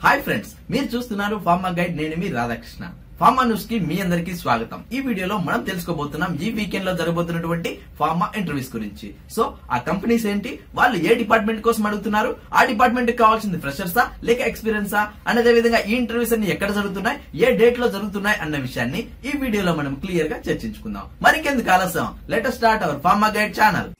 Hi friends, మీరు చూస్తున్నారు pharma guide. నేను మీ రాధాకృష్ణ. ఫార్మా న్యూస్ కి మీ అందరికీ స్వాగతం. ఈ వీడియోలో మనం తెలుసుకోబోతున్నాం ఈ వీకెండ్ లో జరగబోతున్నటువంటి ఫార్మా ఇంటర్వ్యూస్ గురించి. సో ఆ కంపెనీస్ ఏంటి, వాళ్ళు ఏ డిపార్ట్మెంట్ కోసం అడుగుతున్నారు, ఆ డిపార్ట్మెంట్ కి కావాల్సింది ఫ్రెషర్సా లేక ఎక్స్పీరియన్సా, అదే విధంగా ఈ ఇంటర్వ్యూస్ అన్ని ఎక్కడ జరుగుతున్నాయి, ఏ డేట్ లో జరుగుతున్నాయి అన్న విషయాన్ని ఈ వీడియోలో మనం క్లియర్ గా చర్చించుకుందాం. మరికెందుకు ఆలస్యం, let us start our pharma guide channel.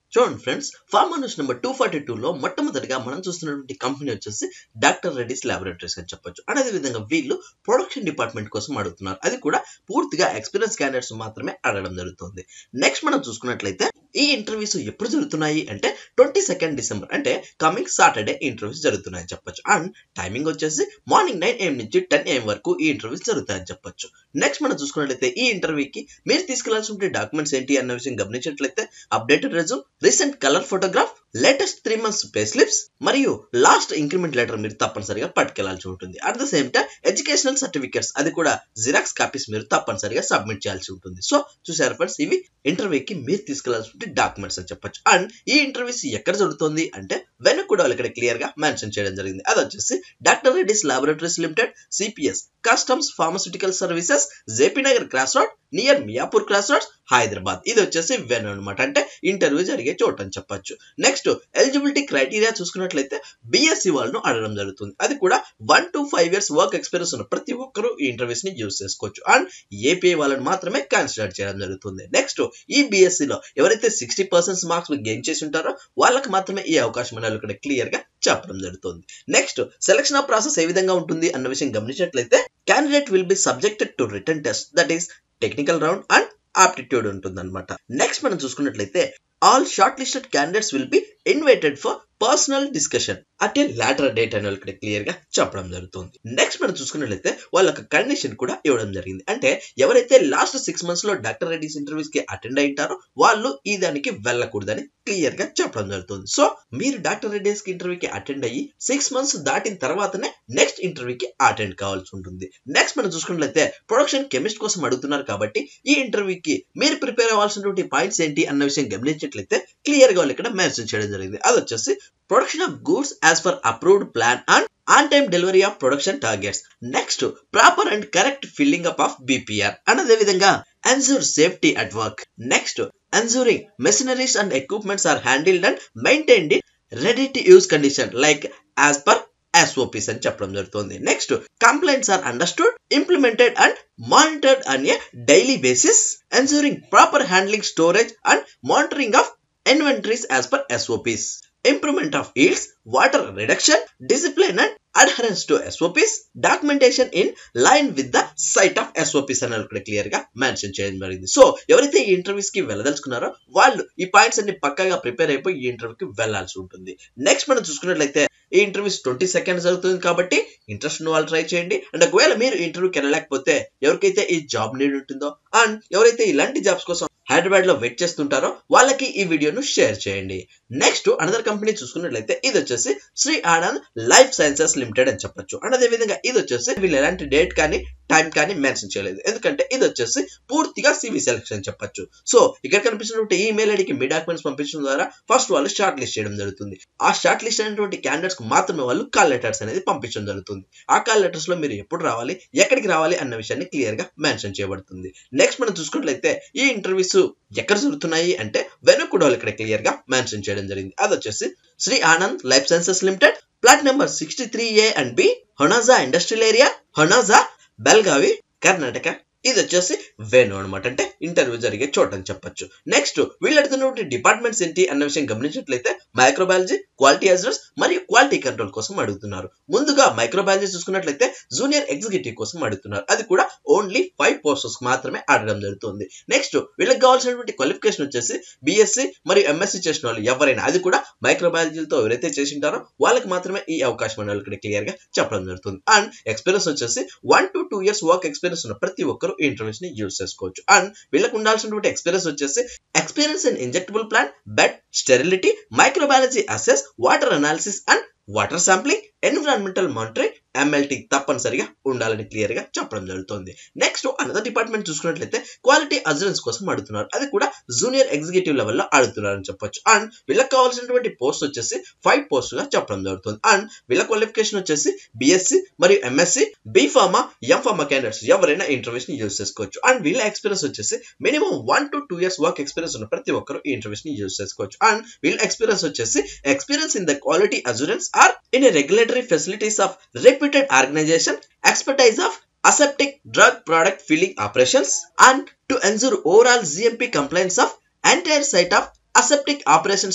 చూడండి ఫ్రెండ్స్, ఫార్మా న్యూస్ నెంబర్ 242 లో మొట్టమొదటిగా మనం చూస్తున్నటువంటి కంపెనీ వచ్చేసి డాక్టర్ రెడ్డిస్ ల్యాబొరేటరీస్ అని చెప్పొచ్చు. అదే విధంగా వీళ్ళు ప్రొడక్షన్ డిపార్ట్మెంట్ కోసం అడుగుతున్నారు. అది కూడా పూర్తిగా ఎక్స్పీరియన్స్ క్యాండిడేట్స్ మాత్రమే అడగడం జరుగుతుంది. నెక్స్ట్ మనం చూసుకున్నట్లయితే ఈ ఇంటర్వ్యూస్ ఎప్పుడు జరుగుతున్నాయి అంటే 22 డిసెంబర్ అంటే కమింగ్ సాటర్డే ఇంటర్వ్యూస్ జరుగుతున్నాయని చెప్పొచ్చు. అండ్ టైమింగ్ వచ్చేసి మార్నింగ్ 9 AM నుంచి 10 AM వరకు ఈ ఇంటర్వ్యూస్ జరుగుతాయని చెప్పొచ్చు. నెక్స్ట్ మనం చూసుకున్నట్లయితే ఈ ఇంటర్వ్యూకి మీరు తీసుకెళ్లాల్సిన డాక్యుమెంట్స్ ఏంటి అన్న విషయం గమనించినట్లయితే updated resume, recent colour photograph, latest 3 months pay slips మరియు లాస్ట్ ఇంక్రిమెంట్ లెటర్ మీరు తప్పనిసరిగా పట్టుకెళ్లాల్సి ఉంటుంది. At the same time educational certificates అది కూడా జిరాక్స్ కాపీస్ మీరు తప్పనిసరిగా సబ్మిట్ చేయాల్సి ఉంటుంది. సో చూసారు ఫ్రెండ్స్, ఇవి ఇంటర్వ్యూకి మీరు తీసుకెళ్లాల్సిన డాక్యుమెంట్స్ అని చెప్పొచ్చు. అండ్ ఈ ఇంటర్వ్యూస్ ఎక్కడ జరుగుతుంది అంటే వెనక్ కూడా ఇక్కడ క్లియర్ గా మెన్షన్ చేయడం జరిగింది. అది వచ్చేసి doctor Reddy's laboratories limited, CPS customs pharmaceutical services, JP Nagar cross road near Miyapur cross roads, Hyderabad. ఇది వచ్చేసి వెన్ అనమాట, అంటే ఇంటర్వ్యూ జరిగే చోటు అని చెప్పొచ్చు. నెక్స్ట్ ఎలిజిబిలిటీ క్రైటీరియా చూసుకున్నట్లయితే బిఎస్సి వాళ్ళను అడగడం జరుగుతుంది. అది కూడా 1 to 5 years వర్క్ ఎక్స్పీరియన్స్ ఉన్న ప్రతి ఒక్కరు ఈ ఇంటర్వ్యూస్ ని యూజ్ చేసుకోవచ్చు. అండ్ ఏపీఐ వాళ్ళని మాత్రమే కన్సిడర్ చేయడం జరుగుతుంది. నెక్స్ట్ ఈ బిఎస్సి లో ఎవరైతే 60% మార్క్స్ గెయిన్ చేసి ఉంటారో వాళ్ళకి మాత్రమే ఈ అవకాశం అనేది ఇక్కడ క్లియర్ గా చెప్పడం జరుగుతుంది. నెక్స్ట్ సెలక్షన్ ఆఫ్ ప్రాసెస్ ఏ విధంగా ఉంటుంది అన్న విషయం గమనించినట్లయితే candidate will be subjected to written test, that is technical round and aptitude ఉంటుంది అనమాట. నెక్స్ట్ మనం చూసుకున్నట్లయితే all shortlisted candidates will be invited for personal discussion at a later date అని ఇక్కడ క్లియర్ గా చెప్పడం జరుగుతుంది. నెక్స్ట్ మనం చూసుకున్నట్లయితే వాళ్ళకి కండిషన్ కూడా ఇవ్వడం జరిగింది. అంటే ఎవరైతే లాస్ట్ 6 months లో డాక్టర్ రెడ్డిస్ ఇంటర్వ్యూస్ కి అటెండ్ అయింటారో వాళ్ళు ఈ దానికి వెళ్ళకూడదని క్లియర్ గా చెప్పడం జరుగుతుంది. సో మీరు డాక్టర్ రెడ్డిస్ ఇంటర్వ్యూకి అటెండ్ అయ్యి 6 months దాటిన తర్వాతనే నెక్స్ట్ ఇంటర్వ్యూకి అటెండ్ కావాల్సి ఉంటుంది. నెక్స్ట్ మనం చూసుకున్నట్లయితే ప్రొడక్షన్ కెమిస్ట్ కోసం అడుగుతున్నారు కాబట్టి ఈ ఇంటర్వ్యూకి మీరు ప్రిపేర్ అవ్వాల్సినటువంటి పాయింట్స్ ఏంటి అన్న విషయం గమనించినట్లయితే క్లియర్ గా ఇక్కడ మెన్షన్ చేయడం జరిగింది. అది వచ్చేసి production of goods as per approved plan and on time delivery of production targets. Next proper and correct filling up of BPR and అదే విధంగా ensure safety at work. Next ensuring machineries and equipments are handled and maintained in ready to use condition like as per SOPs అని చెప్పడం జరుగుతుంది. Next complaints are understood, implemented and monitored on a daily basis, ensuring proper handling, storage and monitoring of inventories as per SOPs, improvement of yields, water reduction, discipline and adherence to SOPs, documentation in line with the site of SOPs అని ఇక్కడ clear గా mention చేయడం జరిగింది. So ఎవరైతే ఈ interviews కి వెళ్ళదలుచుకున్నారో వాళ్ళు ఈ పాయింట్స్ అన్ని పక్కాగా ప్రిపేర్ అయిపోయి ఈ ఇంటర్వ్యూకి వెళ్లాల్సి ఉంటుంది. నెక్స్ట్ మనం చూసుకున్నట్లయితే ఈ ఇంటర్వ్యూస్ 22 జరుగుతుంది కాబట్టి ఇంట్రెస్ట్ ఉన్న వాళ్ళు ట్రై చేయండి. అండ్ ఒకవేళ మీరు ఇంటర్వ్యూకి వెళ్ళలేకపోతే ఎవరికైతే ఈ జాబ్ నీడ్ ఉంటుందో అండ్ ఎవరైతే ఇలాంటి జాబ్స్ కోసం హైదరాబాద్ లో వెయిట్ చేస్తుంటారో వాళ్ళకి ఈ వీడియోను షేర్ చేయండి. నెక్స్ట్ అనదర్ కంపెనీ చూసుకున్నట్లయితే ఇది వచ్చేసి Shri Anand life sciences limited అని చెప్పొచ్చు. అండ్ అదే విధంగా ఇది వచ్చేసి వీళ్ళు ఎలాంటి డేట్ కానీ టైం కానీ మెన్షన్ చేయలేదు, ఎందుకంటే ఇది వచ్చేసి పూర్తిగా సివి సెలెక్షన్ అని చెప్పొచ్చు. సో ఇక్కడ కనిపిస్తున్నటువంటి ఈమెయిల్ ఐడికి మీ డాక్యుమెంట్స్ పంపించడం ద్వారా ఫస్ట్ వాళ్ళు షార్ట్ లిస్ట్ చేయడం జరుగుతుంది. ఆ షార్ట్ లిస్ట్ అయినటువంటి క్యాండిడేట్స్ కు మాత్రమే వాళ్ళు కాల్ లెటర్స్ అనేది పంపించడం జరుగుతుంది. ఆ కాల్ లెటర్స్ లో మీరు ఎప్పుడు రావాలి, ఎక్కడికి రావాలి అన్న విషయాన్ని క్లియర్ గా మెన్షన్ చేయబడుతుంది. నెక్స్ట్ మనం చూసుకున్నట్లయితే ఈ ఇంటర్వ్యూస్ ఎక్కడ జరుగుతున్నాయి అంటే వెనక్ కూడా ఇక్కడ క్లియర్ గా మెన్షన్ చేయడం జరిగింది. అది వచ్చేసి Shri Anand life sciences limited, plot number 63A and B, Honaga industrial area, Honaga, Belagavi, Karnataka. ఇది వచ్చేసి వెను అనమాట, అంటే ఇంటర్వ్యూ జరిగే చోటు అని చెప్పొచ్చు. నెక్స్ట్ వీళ్ళు అడుగుతున్నటువంటి డిపార్ట్మెంట్స్ ఏంటి అన్న విషయం గమనించినట్లయితే మైక్రోబయాలజీ, క్వాలిటీ అష్యూరెన్స్ మరియు క్వాలిటీ కంట్రోల్ కోసం అడుగుతున్నారు. ముందుగా మైక్రోబయాలజీ చూసుకున్నట్లయితే జూనియర్ ఎగ్జిక్యూటివ్ కోసం అడుగుతున్నారు. అది కూడా ఓన్లీ 5 పోస్టర్స్ మాత్రమే అడగడం జరుగుతుంది. నెక్స్ట్ వీళ్ళకి కావాల్సినటువంటి క్వాలిఫికేషన్ వచ్చేసి బీఎస్సీ మరియు ఎంఎస్సీ చేసిన వాళ్ళు ఎవరైనా, అది కూడా మైక్రోబయాలజీతో ఎవరైతే చేసింటారో వాళ్ళకి మాత్రమే ఈ అవకాశం అనే ఇక్కడ క్లియర్ గా చెప్పడం జరుగుతుంది. అండ్ ఎక్స్పీరియన్స్ వచ్చేసి 1 to 2 years వర్క్ ఎక్స్పీరియన్స్ ఉన్న ప్రతి ఒక్కరు ఈ ఇంటర్వ్యూస్ ని యూజ్ చేసుకోవచ్చు. అండ్ వీళ్ళకి ఉండాల్సినటువంటి ఎక్స్పీరియన్స్ వచ్చేసి experience in injectable plant, bed, sterility, microbiology assess, water analysis and water sampling, environmental monitoring, MLT తప్పనిసరిగా ఉండాలని క్లియర్ గా చెప్పడం జరుగుతుంది. నెక్స్ట్ అనదర్ డిపార్ట్మెంట్ చూసుకున్నట్లయితే క్వాలిటీ అష్యూరెన్స్ కోసం అడుగుతున్నారు. అది కూడా జూనియర్ ఎగ్జిక్యూటివ్ లెవెల్లో అడుగుతున్నారని చెప్పొచ్చు. అండ్ వీళ్ళకి కావాల్సినటువంటి పోస్ట్ వచ్చేసి 5 పోస్ట్ గా చెప్పడం జరుగుతుంది. అండ్ వీళ్ళ క్వాలిఫికేషన్ వచ్చేసి బీఎస్సీ మరియు MSc, B pharma, M pharma candidates ఎవరైనా ఇంటర్వ్యూస్ ని యూజ్ చేసుకోవచ్చు. అండ్ వీళ్ళ ఎక్స్పీరియన్స్ వచ్చేసి minimum 1 to 2 years work experience ఉన్న ప్రతి ఒక్కరు ఈ ఇంటర్వ్యూస్ ని యూజ్ చేసుకోవచ్చు. అండ్ వీళ్ళ ఎక్స్పీరియన్స్ వచ్చేసి experience in the quality assurance or in a regulatory facilities of reputed organization, expertise of aseptic drug product filling operations and to ensure overall GMP compliance of entire site of aseptic operation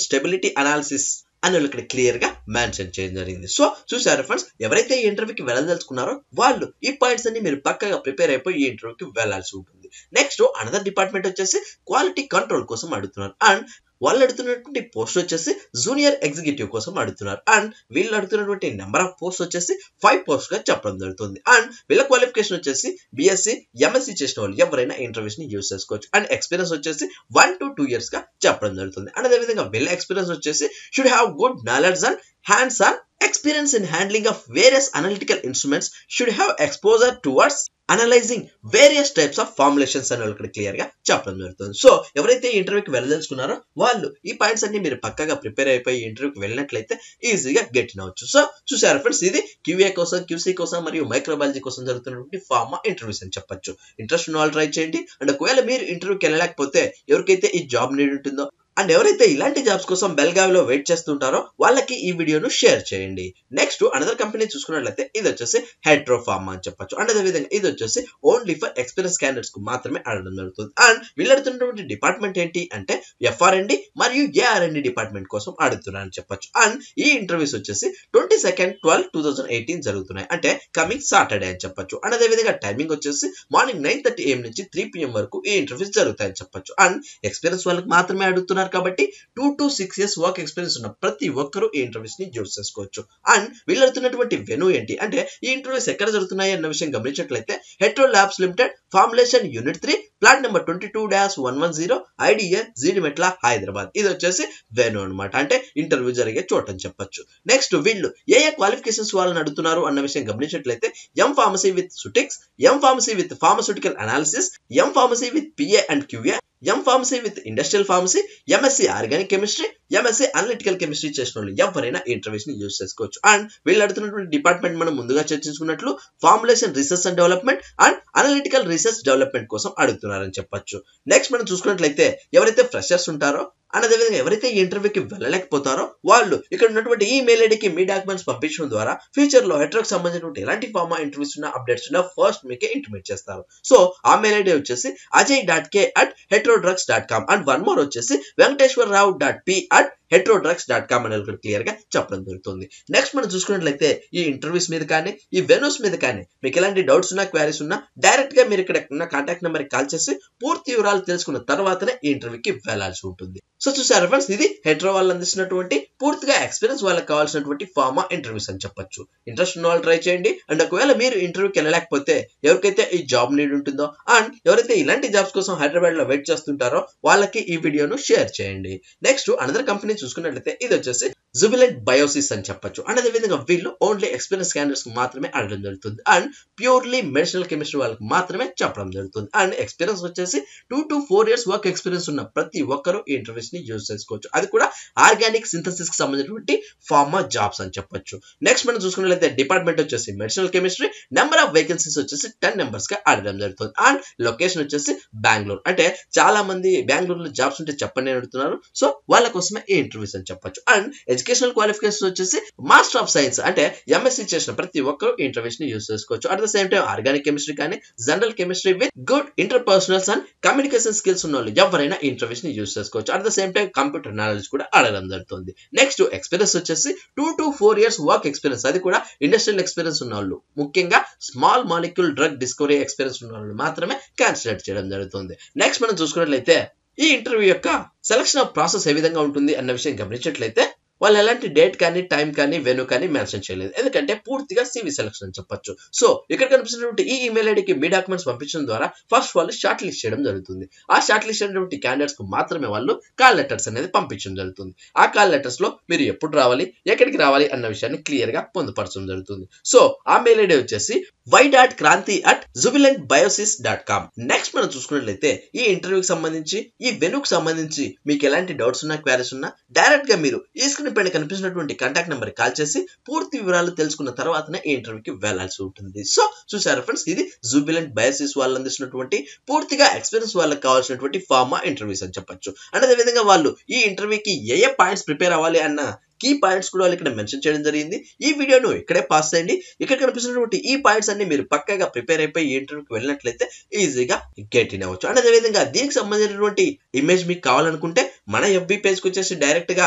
stability analysis అని ఇక్కడ clear గా mention చేయడం జరిగింది. So చూసారు friends, ఎవరైతే ఈ ఇంటర్వ్యూకి వెళ్ళదలుచుకున్నారో వాళ్ళు ఈ పాయింట్స్ అన్ని మీరు పక్కగా ప్రిపేర్ అయిపోయి ఈ ఇంటర్వ్యూకి వెళ్లాల్సి ఉంటుంది. నెక్స్ట్ అనదర్ డిపార్ట్మెంట్ వచ్చేసి క్వాలిటీ కంట్రోల్ కోసం అడుగుతున్నారు. అండ్ వాళ్ళు అడుగుతున్నటువంటి పోస్ట్ వచ్చేసి జూనియర్ ఎగ్జిక్యూటివ్ కోసం అడుగుతున్నారు. అండ్ వీళ్ళు అడుగుతున్నటువంటి నెంబర్ ఆఫ్ పోస్ట్ వచ్చేసి 5 పోస్ట్ గా చెప్పడం జరుగుతుంది. అండ్ వీళ్ళ క్వాలిఫికేషన్ వచ్చేసి బీఎస్సీ, ఎంఎస్సీ చేసిన వాళ్ళు ఎవరైనా ఇంటర్వ్యూస్ ని యూజ్ చేసుకోవచ్చు. అండ్ ఎక్స్పీరియన్స్ వచ్చేసి 1 to 2 years గా చెప్పడం జరుగుతుంది. అండ్ అదేవిధంగా వీళ్ళ ఎక్స్పీరియన్స్ వచ్చేసి should have good knowledge and hands on experience in handling of various analytical instruments, should have exposure towards analysing various types of formulations అని ఇక్కడ క్లియర్ గా చెప్పడం జరుగుతుంది. సో ఎవరైతే ఇంటర్వ్యూకి వెళ్ళదలుచుకున్నారో వాళ్ళు ఈ పాయింట్స్ అన్ని మీరు పక్కగా ప్రిపేర్ అయిపోయి ఇంటర్వ్యూకి వెళ్ళినట్లయితే ఈజీగా గెట్ అవ్వచ్చు. సో చూసారు ఫ్రెండ్స్, ఇది QA కోసం, QC కోసం మరియు మైక్రోబయాలజీ కోసం జరుగుతున్నటువంటి ఫార్మా ఇంటర్వ్యూస్ అని చెప్పొచ్చు. ఇంట్రెస్ట్ ఉన్న వాళ్ళు ట్రై చేయండి. అండ్ ఒకవేళ మీరు ఇంటర్వ్యూకి వెళ్ళలేకపోతే ఎవరికైతే ఈ జాబ్ నీడ్ ఉంటుందో అండ్ ఎవరైతే ఇలాంటి జాబ్స్ కోసం బెల్గావిలో వెయిట్ చేస్తుంటారో వాళ్ళకి ఈ వీడియోను షేర్ చేయండి. నెక్స్ట్ అనదర్ కంపెనీ చూసుకున్నట్లయితే ఇది వచ్చేసి హెట్రో ఫార్మా అని చెప్పొచ్చు. అండ్ అదే విధంగా ఇది వచ్చేసి ఓన్లీ ఫర్ ఎక్స్పీరియన్స్ క్యాండిడేట్స్ కు మాత్రమే అడగడం జరుగుతుంది. అండ్ వీళ్ళు అడుగుతున్నటువంటి డిపార్ట్మెంట్ ఏంటి అంటే FR&D మరియు AR&D డిపార్ట్మెంట్ కోసం అడుగుతున్నారని చెప్పొచ్చు. అండ్ ఈ ఇంటర్వ్యూస్ వచ్చేసి 22/12/2018 జరుగుతున్నాయి, అంటే కమింగ్ సాటర్డే అని చెప్పొచ్చు. అండ్ అదే విధంగా టైమింగ్ వచ్చేసి మార్నింగ్ 9:30 AM నుంచి 3 PM వరకు ఈ ఇంటర్వ్యూస్ జరుగుతాయని చెప్పొచ్చు. అండ్ ఎక్స్పీరియన్స్ వాళ్ళకి మాత్రమే అడుగుతున్నారు కాబట్టి 2 to 6 years వర్క్ ఎక్స్పీరియన్స్ ఉన్న ప్రతి ఒక్కరు ఈ ఇంటర్వ్యూస్ ని యూజ్ చేసుకోవచ్చు. అండ్ వీళ్ళు అడుగుతున్నటువంటి వెన్యూ ఏంటి అంటే ఈ ఇంటర్వ్యూస్ ఎక్కడ జరుగుతున్నాయి అన్న విషయం గమనించినట్లయితే Hetero labs limited, formulation unit 3, plant number 22-110, IDA, Jeedimetla, Hyderabad. ఇది వచ్చేసి వెన్యూ అనమాట, అంటే ఇంటర్వ్యూ జరిగే చోటు అని చెప్పొచ్చు. నెక్స్ట్ వీళ్ళు ఏ క్వాలిఫికేషన్స్ వాళ్ళని అడుగుతున్నారు అన్న విషయం గమనించినట్లయితే M pharmacy with pharmaceutics, M pharmacy with pharmaceutical analysis, M pharmacy with PA and QA, M pharmacy with industrial pharmacy, MSc organic chemistry, MSc analytical chemistry చేసిన వాళ్ళు ఎవరైనా ఇంటర్వ్యూస్ ని యూజ్ చేసుకోవచ్చు. అండ్ వీళ్ళు అడుగుతున్నటువంటి డిపార్ట్మెంట్ మనం ముందుగా చర్చించుకున్నట్లు formulation research and development and analytical research development కోసం అడుగుతున్నారని చెప్పొచ్చు. నెక్స్ట్ మనం చూసుకున్నట్లయితే ఎవరైతే ఫ్రెషర్స్ ఉంటారో అండ్ అదేవిధంగా ఎవరైతే ఈ ఇంటర్వ్యూకి వెళ్ళలేకపోతారో వాళ్ళు ఇక్కడ ఉన్నటువంటి ఈ మెయిల్ ఐడికి మీ డాక్యుమెంట్స్ పంపించడం ద్వారా ఫ్యూచర్ లో హెట్రోకి సంబంధించినటువంటి ఎలాంటి ఫార్మా ఇంటర్వ్యూస్ ఉన్న అప్డేట్స్ ఉన్నా ఫస్ట్ మీకే ఇంటిమేట్ చేస్తారు. సో ఆ మెయిల్ ఐడి వచ్చేసి ajay.k@heterodrugs.com అండ్ వన్ మోర్ వచ్చేసి venkateshwarrao.p@heterodrugs.com అని క్లియర్ గా చెప్పడం జరుగుతుంది. నెక్స్ట్ మనం చూసుకున్నట్లయితే ఈ ఇంటర్వ్యూస్ మీద కానీ ఈ వెన్యూస్ మీద కానీ మీకు ఎలాంటి డౌట్స్ ఉన్నా, క్వారీస్ ఉన్నా డైరెక్ట్ గా మీరు ఇక్కడ ఉన్న కాంటాక్ట్ నెంబర్ కి కాల్ చేసి పూర్తి వివరాలు తెలుసుకున్న తర్వాతనే ఈ ఇంటర్వ్యూకి వెళ్లాల్సి ఉంటుంది. సో చూసారు ఫ్రెండ్స్, ఇది హెట్రో వాళ్ళు అందిస్తున్నటువంటి పూర్తిగా ఎక్స్పీరియన్స్ వాళ్ళకి కావాల్సినటువంటి ఫార్మా ఇంటర్వ్యూస్ అని చెప్పొచ్చు. ఇంట్రెస్ట్ ఉన్న వాళ్ళు ట్రై చేయండి. అండ్ ఒకవేళ మీరు ఇంటర్వ్యూకి వెళ్ళలేకపోతే ఎవరికైతే ఈ జాబ్ నీడ్ ఉంటుందో అండ్ ఎవరైతే ఇలాంటి జాబ్స్ కోసం హైదరాబాద్ లో వెయిట్ చేస్తుంటారో వాళ్ళకి ఈ వీడియోను షేర్ చేయండి. నెక్స్ట్ అనదర్ కంపెనీ చూసుకున్నట్లయితే ఇది వచ్చేసి జుబిలెంట్ బయోసిస్ అని చెప్పొచ్చు. అండ్ అదే విధంగా వీళ్ళు ఓన్లీ ఎక్స్పీరియన్స్ క్యాండిడేట్స్ మాత్రమే అడగడం జరుగుతుంది. అండ్ ప్యూర్లీ మెడిసినల్ కెమిస్ట్రీ వాళ్ళకి మాత్రమే చెప్పడం జరుగుతుంది. అండ్ ఎక్స్పీరియన్స్ వచ్చేసి 2 to 4 years వర్క్ ఎక్స్పీరియన్స్ ఉన్న ప్రతి ఒక్కరు ఈ ఇంటర్వ్యూస్ ని యూజ్ చేసుకోవచ్చు. అది కూడా ఆర్గానిక్ సింథసిస్ కి సంబంధించినటువంటి ఫార్మా జాబ్స్ అని చెప్పొచ్చు. నెక్స్ట్ మనం చూసుకున్నట్లయితే డిపార్ట్మెంట్ వచ్చేసి medicinal chemistry, number of vacancies వచ్చేసి 10 numbers గా అడగడం జరుగుతుంది. అండ్ లొకేషన్ వచ్చేసి బెంగళూరు, అంటే చాలా మంది బెంగళూరులో జాబ్స్ ఉంటే చెప్పండి అని అడుగుతున్నారు. సో వాళ్ళ కోసమే ఈ ఇంటర్వ్యూస్ అని చెప్పొచ్చు. అండ్ ఎడ్యుకేషనల్ క్వాలిఫికేషన్ వచ్చేసి మాస్టర్ ఆఫ్ సైన్స్ అంటే ఎంఎస్సీ చేసిన ప్రతి ఒక్కరు ఇంటర్వ్యూస్ ని యూస్ చేసుకోవచ్చు. At the same time organic chemistry కానీ general chemistry with good interpersonals and communication skills ఉన్న వాళ్ళు ఎవరైనా ఇంటర్వ్యూస్ ని యూస్ చేసుకోవచ్చు. At the same time computer knowledge కూడా అడగడం జరుగుతుంది. నెక్స్ట్ ఎక్స్పీరియన్స్ వచ్చేసి 2 to 4 years వర్క్ ఎక్స్పీరియన్స్, అది కూడా ఇండస్ట్రియల్ ఎక్స్పీరియన్స్ ఉన్న వాళ్ళు, ముఖ్యంగా small molecule drug discovery experience ఉన్న వాళ్ళు మాత్రమే కన్సిడర్ చేయడం జరుగుతుంది. నెక్స్ట్ మనం చూసుకున్నట్లయితే ఈ ఇంటర్వ్యూ యొక్క సెలక్షన్ ఆఫ్ ప్రాసెస్ ఏ విధంగా ఉంటుంది అన్న విషయం గమనించినట్లయితే వాళ్ళు ఎలాంటి డేట్ కానీ టైం కానీ వెన్యూ కానీ మెన్షన్ చేయలేదు, ఎందుకంటే పూర్తిగా సివి సెలక్షన్ అని చెప్పొచ్చు. సో ఇక్కడ కనిపిస్తున్నటువంటి ఈ ఈమెయిల్ ఐడికి మీ డాక్యుమెంట్స్ పంపించడం ద్వారా ఫస్ట్ వాళ్ళు షార్ట్ లిస్ట్ చేయడం జరుగుతుంది. ఆ షార్ట్ లిస్ట్ అయినటువంటి క్యాండిడేట్స్ కు మాత్రమే వాళ్ళు కాల్ లెటర్స్ అనేది పంపించడం జరుగుతుంది. ఆ కాల్ లెటర్స్ లో మీరు ఎప్పుడు రావాలి, ఎక్కడికి రావాలి అన్న విషయాన్ని క్లియర్ గా పొందుపరచడం జరుగుతుంది. సో ఆ మెయిల్ ఐడి వచ్చేసి y.kranti@jubilantbiosis.com. నెక్స్ట్ మనం చూసుకున్నట్లయితే ఈ ఇంటర్వ్యూకి సంబంధించి ఈ వెన్యూకి సంబంధించి మీకు ఎలాంటి డౌట్స్ ఉన్నా, క్వారీస్ ఉన్నా డైరెక్ట్ గా మీరు ఈ స్క్రీన్ పైన కనిపిస్తున్నటువంటి కాంటాక్ట్ నెంబర్ కాల్ చేసి పూర్తి వివరాలు తెలుసుకున్న తర్వాతనే ఈ ఇంటర్వ్యూకి వెళ్లాల్సి ఉంటుంది. సో చూసారా ఫ్రెండ్స్, ఇది జుబిలెంట్ బయోసిస్ వాళ్ళు అందిస్తున్నటువంటి పూర్తిగా ఎక్స్పీరియన్స్ వాళ్ళకి కావాల్సినటువంటి ఫార్మా ఇంటర్వ్యూస్ అని చెప్పొచ్చు. అండ్ అదే విధంగా వాళ్ళు ఈ ఇంటర్వ్యూకి ఏ పాయింట్స్ ప్రిపేర్ అవ్వాలి అన్న కీ పాయింట్స్ కూడా వాళ్ళు ఇక్కడ మెన్షన్ చేయడం జరిగింది. ఈ వీడియోను ఇక్కడే పాస్ చేయండి. ఇక్కడ కనిపిస్తున్నటువంటి ఈ పాయింట్స్ అన్ని మీరు పక్కాగా ప్రిపేర్ అయిపోయి ఈ ఇంటర్వ్యూకి వెళ్ళినట్లయితే ఈజీగా గెట్ ఇన్ అవ్వచ్చు. అండ్ అదే విధంగా దీనికి సంబంధించినటువంటి ఇమేజ్ మీకు కావాలనుకుంటే మన FB పేజ్ కి వచ్చేసి డైరెక్ట్ గా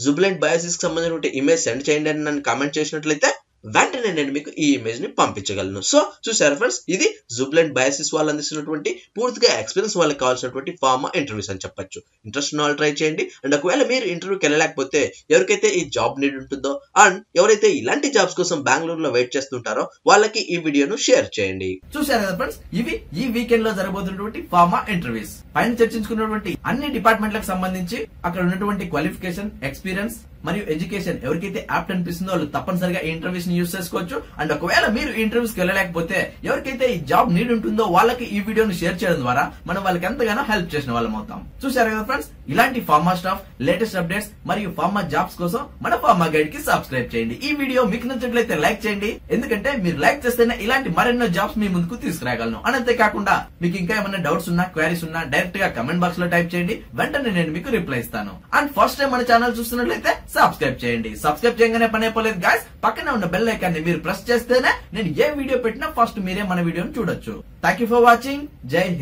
జుబిలెంట్ బయోసిస్ కి సంబంధించినటువంటి ఇమేజ్ సెండ్ చేయండి అని నన్ను కామెంట్ చేసినట్లయితే వెంటనే నేను మీకు ఈ ఇమేజ్ ని పంపించగలను. సో చూసారా ఫ్రెండ్స్, ఇది జుబిలెంట్ బయోసిస్ వాళ్ళు అందిస్తున్నటువంటి పూర్తిగా ఎక్స్పీరియన్స్ వాళ్ళకి కావాల్సినటువంటి ఫార్మా ఇంటర్వ్యూస్ అని చెప్పొచ్చు. ఇంట్రెస్ట్ ఉన్న వాళ్ళు ట్రై చేయండి. అండ్ ఒకవేళ మీరు ఇంటర్వ్యూకి వెళ్ళలేకపోతే ఎవరికైతే ఈ జాబ్ నీడ్ ఉంటుందో అండ్ ఎవరైతే ఇలాంటి జాబ్స్ కోసం బెంగళూరులో వెయిట్ చేస్తుంటారో వాళ్ళకి ఈ వీడియోను షేర్ చేయండి. చూసారు కదా ఫ్రెండ్స్, ఇవి ఈ వీకెండ్ లో జరగబోతున్నటువంటి ఫార్మా ఇంటర్వ్యూస్. పైన చర్చించుకున్నటువంటి అన్ని డిపార్ట్మెంట్లకు సంబంధించి అక్కడ ఉన్నటువంటి క్వాలిఫికేషన్, ఎక్స్పీరియన్స్ మరియు ఎడ్యుకేషన్ ఎవరికైతే యాప్ట్ అనిపిస్తుందో వాళ్ళు తప్పనిసరిగా ఈ ఇంటర్వ్యూస్ ని యూస్ చేసుకోవచ్చు. అండ్ ఒకవేళ మీరు ఇంటర్వ్యూస్ కి వెళ్ళలేకపోతే ఎవరికైతే ఈ జాబ్ నీడ్ ఉంటుందో వాళ్ళకి ఈ వీడియోని షేర్ చేయడం ద్వారా మనం వాళ్ళకి ఎంతగానో హెల్ప్ చేసిన వాళ్ళం అవుతాం. చూసారు కదా ఫ్రెండ్స్, ఇలాంటి ఫార్మా స్టాఫ్, లేటెస్ట్ అప్డేట్స్ మరియు ఫార్మా జాబ్స్ కోసం మన ఫార్మా గైడ్ కి సబ్స్క్రైబ్ చేయండి. ఈ వీడియో మీకు నచ్చినట్లయితే లైక్ చేయండి, ఎందుకంటే మీరు లైక్ చేస్తేనే ఇలాంటి మరెన్నో జాబ్స్ మీ ముందుకు తీసుకురాగలను. అంతేకాకుండా మీకు ఇంకా ఏమైనా డౌట్స్ ఉన్నా, క్వారీస్ ఉన్నా డైరెక్ట్ గా కమెంట్ బాక్స్ లో టైప్ చేయండి, వెంటనే నేను మీకు రిప్లై ఇస్తాను. అండ్ ఫస్ట్ టైం మన ఛానల్ చూస్తున్నట్లయితే సబ్స్క్రైబ్ చేయండి. సబ్స్క్రైబ్ చేయగానే పని అయిపోలేదు గాయ్స్, పక్కనే ఉన్న బెల్ ఐకాన్ ని మీరు ప్రెస్ చేస్తేనే నేను ఏ వీడియో పెట్టినా ఫస్ట్ మీరే మన వీడియోని చూడొచ్చు. Thank you for watching. జై హింద్.